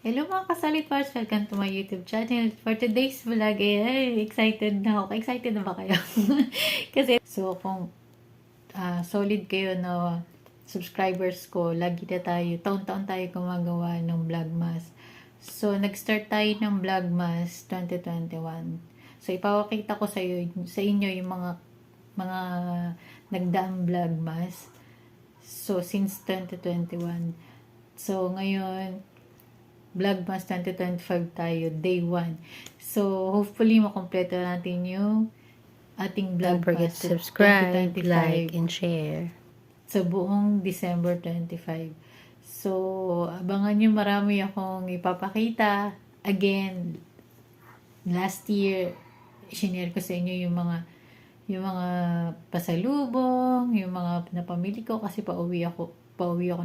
Hello mga kasalit parts! Welcome to my YouTube channel. For today's vlog, excited na ako. Excited na ba kayo? Kasi, so kung solid kayo na subscribers ko, lagi na tayo, taon-taon tayo gumagawa ng Vlogmas. So, nag-start tayo ng Vlogmas 2021. So, ipapakita ko sa inyo yung mga nagdaang Vlogmas. So, since 2021. So, ngayon, Vlogmas 2025 tayo, day 1. So, hopefully, makompleto natin yung ating Don't forget Vlogmas to subscribe, 2025 like, and share. sa buong December 25. So, abangan nyo, marami akong ipapakita. Again, last year, sinare ko sa inyo yung mga pasalubong, yung mga napamili ko kasi pauwi ako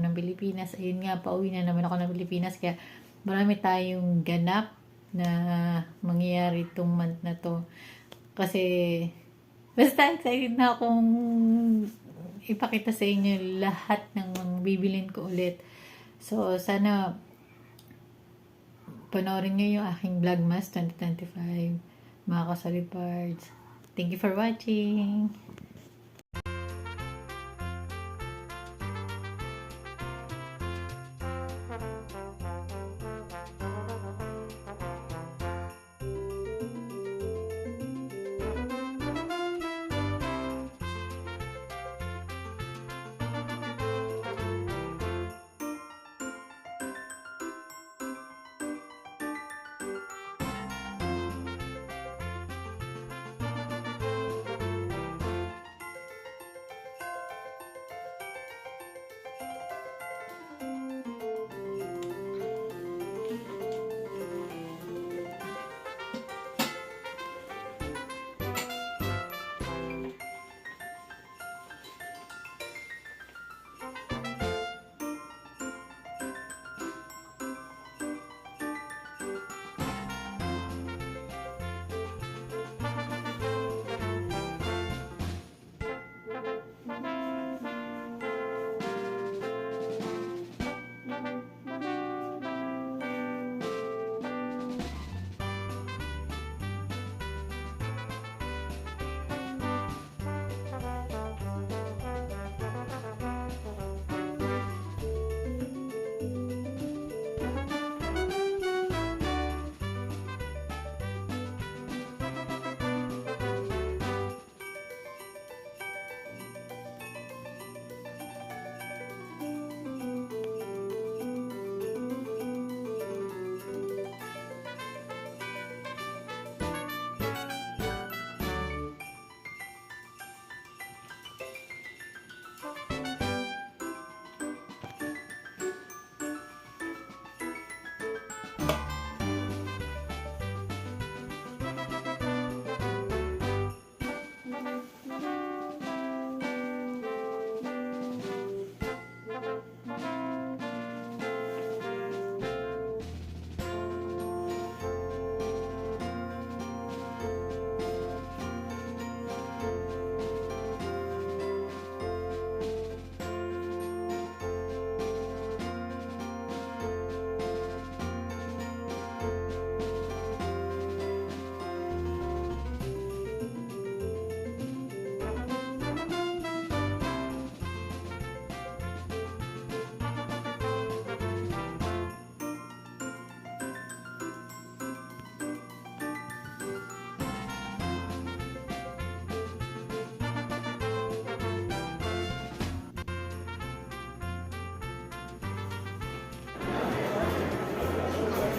ng Pilipinas. Ayun nga, pauwi na naman ako ng Pilipinas, kaya marami tayong ganap na mangyayari itong month na to. Kasi, basta excited na akong ipakita sa inyo lahat ng mga bibilin ko ulit. So, sana panoorin nyo yung aking Vlogmas 2025, mga kasalit parts. Thank you for watching!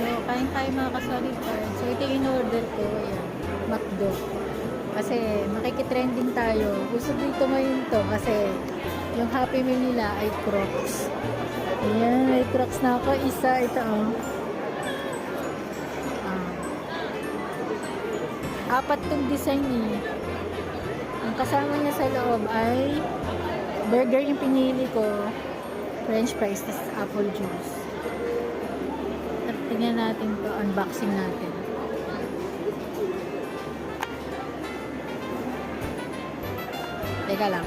So, kain tayo mga kasolid parts. So, ito yung in-order ko. Ayan, McDo. Kasi, makikitrending tayo. Gusto dito ngayon to kasi yung Happy Meal nila ay Crocs. Ayan, may Crocs na ako. Isa, ito oh. Apat tong design eh. Ang kasama niya sa loob ay burger yung pinili ko. French fries, tas apple juice. Tingnan natin to, unboxing natin. Teka lang.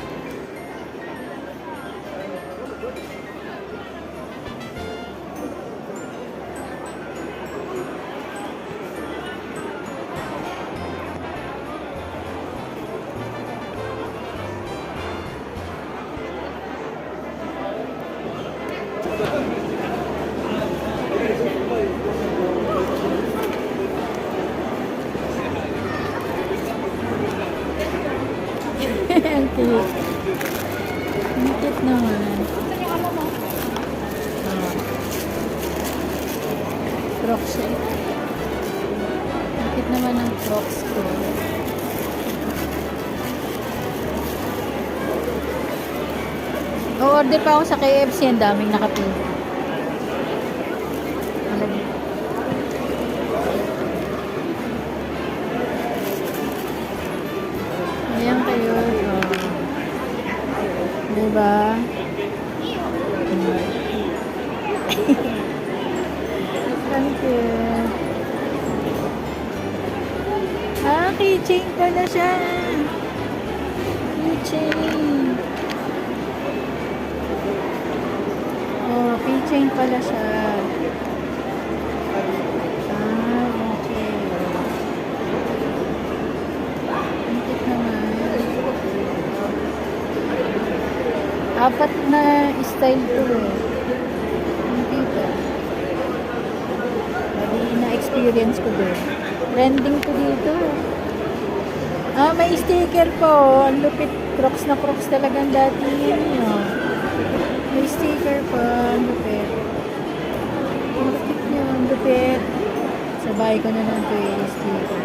cute naman ng Crocs ko. O-order pa ako sa KFC. Ang daming nakapila. Ayan kayo. Diba? Thank you. Keychain pala siya. Keychain. Keychain pala siya. Okay. Ang cute naman. 4 na style to eh. Ang cute. Bali na-experience ko din. Trending to dito. May sticker po. Ang lupit. Crocs na Crocs talagang dati yun. May sticker po. Ang lupit. Ang lupit niya. Ang lupit. Sabay ko na lang ito yung sticker.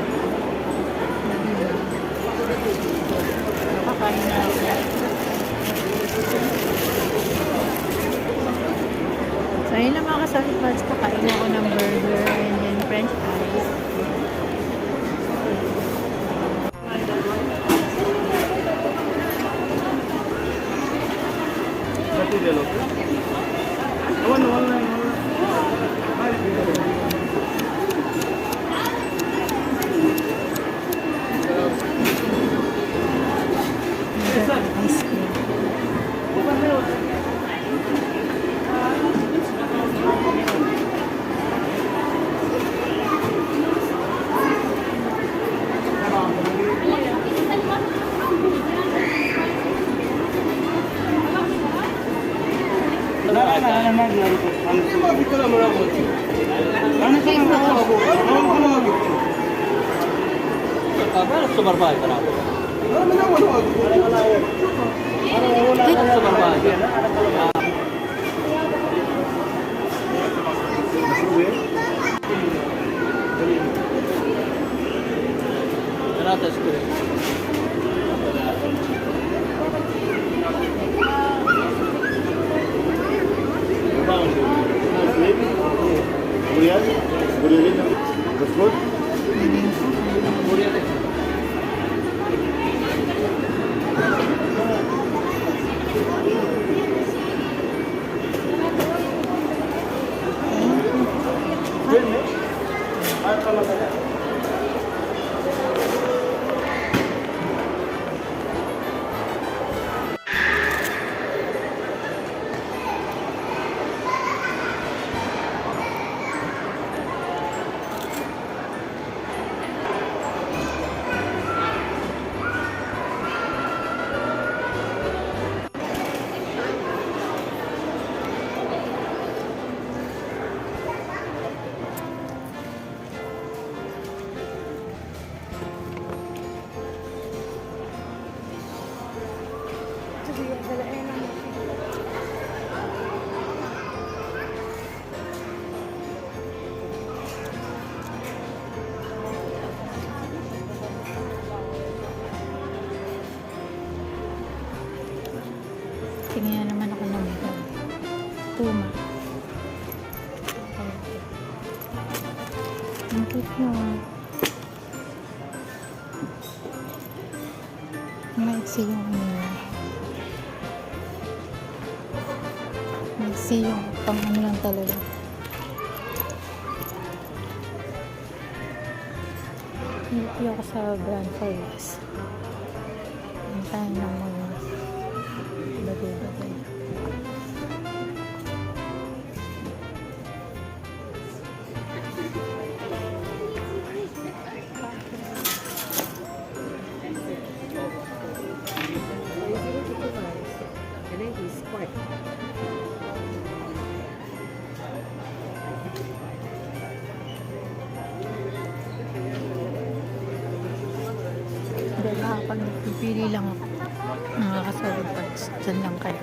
Nakakain na ako. So, yun lang mga kasabit buds. Kakain ako ng burger and then french fries. Ice cream. Tingnan naman ako ng Puma. Ang cute mo. Maiksi yung maiksi yung pang ano lang talaga. Hindi ako sa brand Forex. Ang tayo ng mga bagay-bagay. Dahil pag nagpipili lang ako, nakakasabi pag dyan lang kayo.